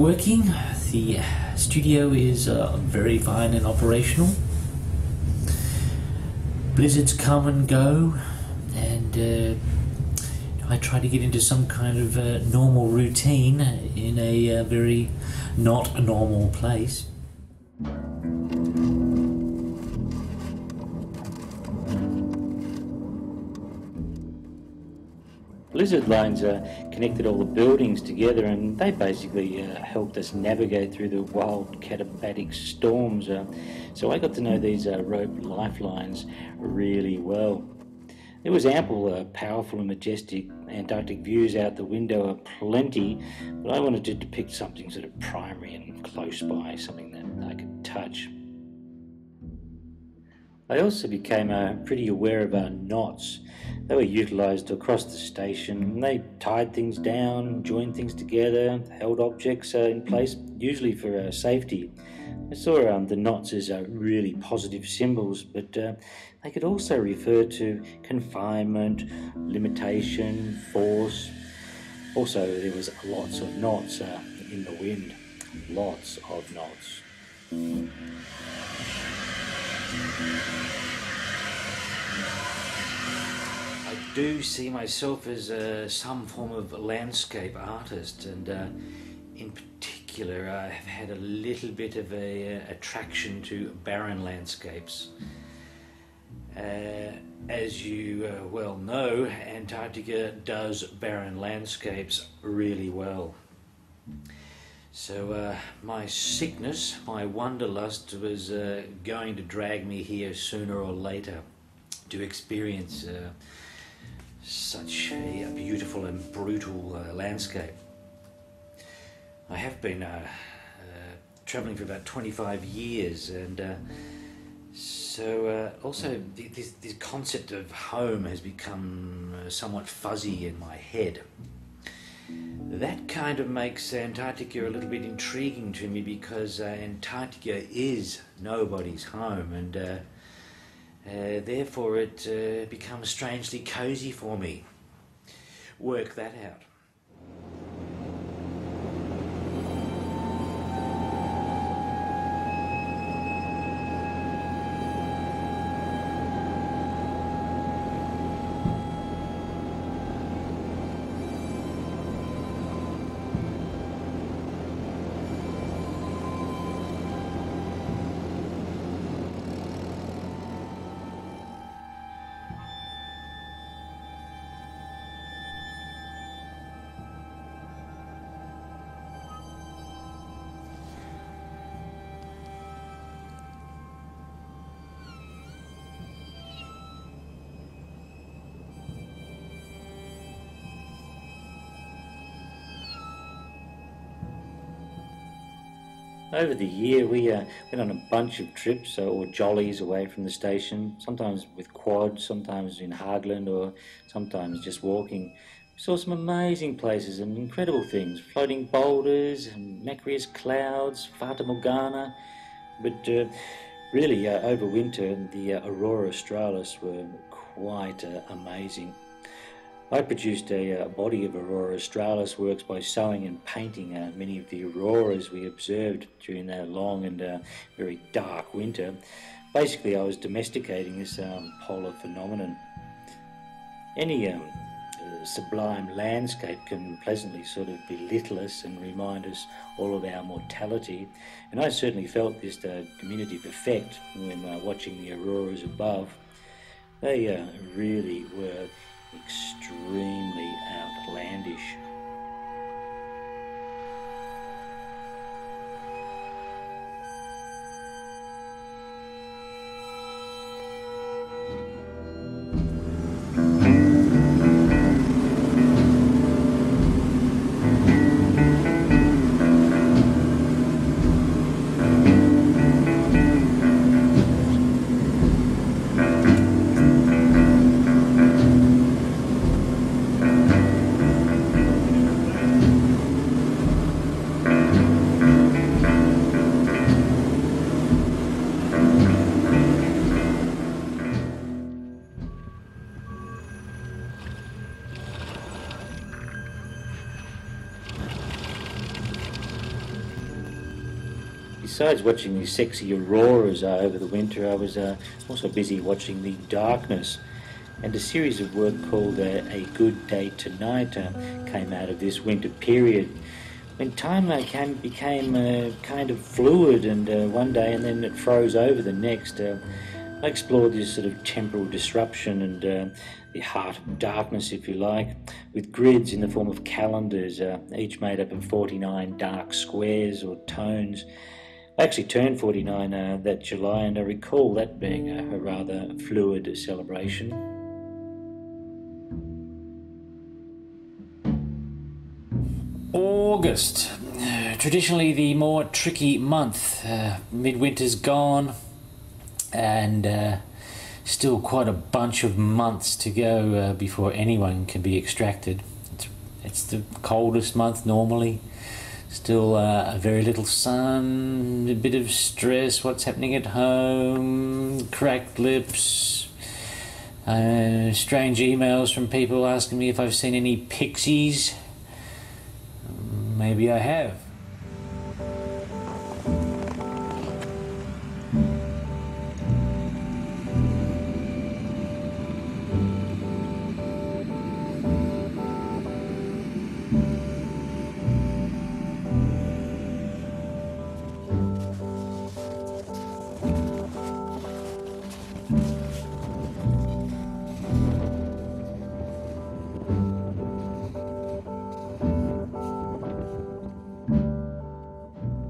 working. The studio is very fine and operational. Blizzards come and go, and I try to get into some kind of normal routine in a very not normal place. Blizzard lines connected all the buildings together, and they basically helped us navigate through the wild katabatic storms. So I got to know these rope lifelines really well. There was ample, powerful and majestic Antarctic views out the window aplenty, but I wanted to depict something sort of primary and close by, something that I could touch. I also became pretty aware of knots. They were utilised across the station, and they tied things down, joined things together, held objects in place, usually for safety. I saw the knots as really positive symbols, but they could also refer to confinement, limitation, force. Also, there was lots of knots in the wind. Lots of knots. I do see myself as some form of landscape artist, and in particular I have had a little bit of a attraction to barren landscapes. As you well know, Antarctica does barren landscapes really well. So my sickness, my wanderlust was going to drag me here sooner or later to experience such a beautiful and brutal landscape. I have been travelling for about 25 years, and so also this concept of home has become somewhat fuzzy in my head. That kind of makes Antarctica a little bit intriguing to me, because Antarctica is nobody's home, and therefore it becomes strangely cosy for me. Work that out. Over the year, we went on a bunch of trips or jollies away from the station, sometimes with quad, sometimes in Hageland, or sometimes just walking. We saw some amazing places and incredible things, floating boulders, and nacreous clouds, Fata Morgana. But really, over winter, the Aurora Australis were quite amazing. I produced a body of Aurora Australis works by sewing and painting many of the auroras we observed during that long and very dark winter. Basically, I was domesticating this polar phenomenon. Any sublime landscape can pleasantly sort of belittle us and remind us all of our mortality, and I certainly felt this diminutive effect when watching the auroras above. They really were extremely outlandish. Besides watching the sexy auroras over the winter, I was also busy watching the darkness, and a series of work called A Good Day Tonight came out of this winter period, when time became kind of fluid, and one day and then it froze over the next. I explored this sort of temporal disruption and the heart of darkness, if you like, with grids in the form of calendars, each made up of 49 dark squares or tones. I actually turned 49 that July, and I recall that being a rather fluid celebration. August, traditionally the more tricky month. Midwinter's gone, and still quite a bunch of months to go before anyone can be extracted. It's the coldest month normally. Still very little sun, a bit of stress, what's happening at home, cracked lips, strange emails from people asking me if I've seen any pixies. Maybe I have.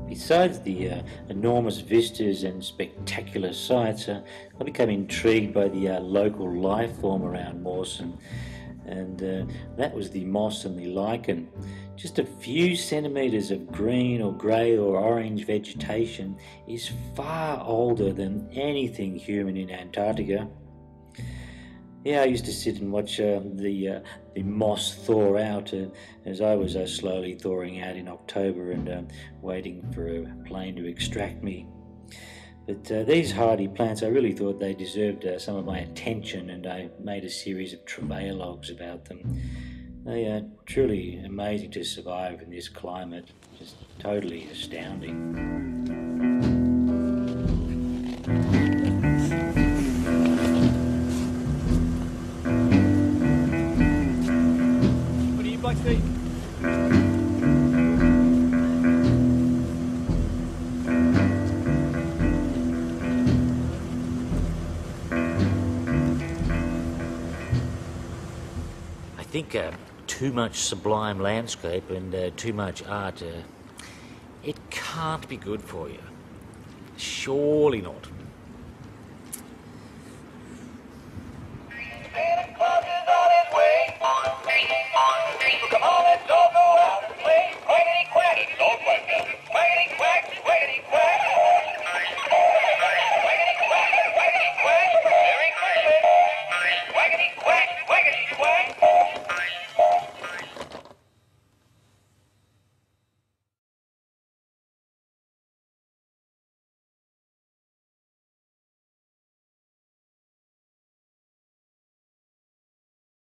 Besides the enormous vistas and spectacular sights, I became intrigued by the local life form around Mawson, and that was the moss and the lichen. Just a few centimetres of green or grey or orange vegetation is far older than anything human in Antarctica. Yeah, I used to sit and watch the moss thaw out as I was slowly thawing out in October and waiting for a plane to extract me. But these hardy plants, I really thought they deserved some of my attention, and I made a series of travailogues about them. They are truly amazing to survive in this climate, just totally astounding. I think too much sublime landscape and too much art, it can't be good for you. Surely not.